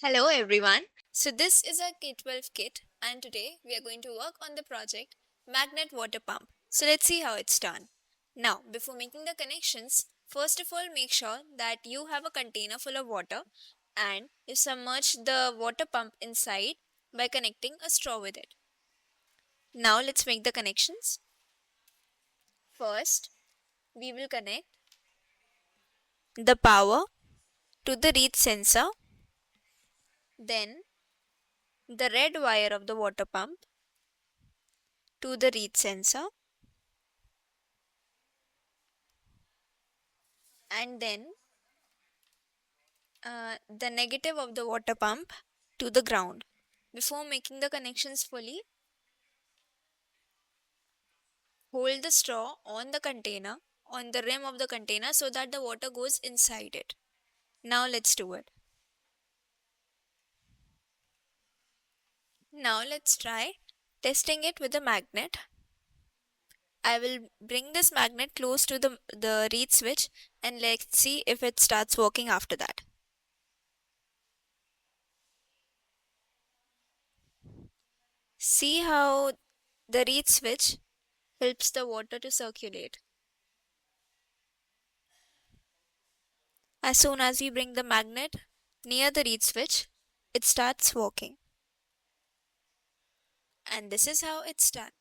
Hello everyone. So this is our K-12 kit and today we are going to work on the project magnet water pump. So let's see how it's done. Now before making the connections, first of all make sure that you have a container full of water and you submerge the water pump inside by connecting a straw with it. Now let's make the connections. First we will connect the power to the reed sensor, then the red wire of the water pump to the reed sensor, and then the negative of the water pump to the ground. Before making the connections fully, hold the straw on the container, on the rim of the container so that the water goes inside it. Now let's do it. Now let's try testing it with a magnet. I will bring this magnet close to the reed switch and let's see if it starts working after that. See how the reed switch helps the water to circulate. As soon as we bring the magnet near the reed switch, it starts working. And this is how it's done.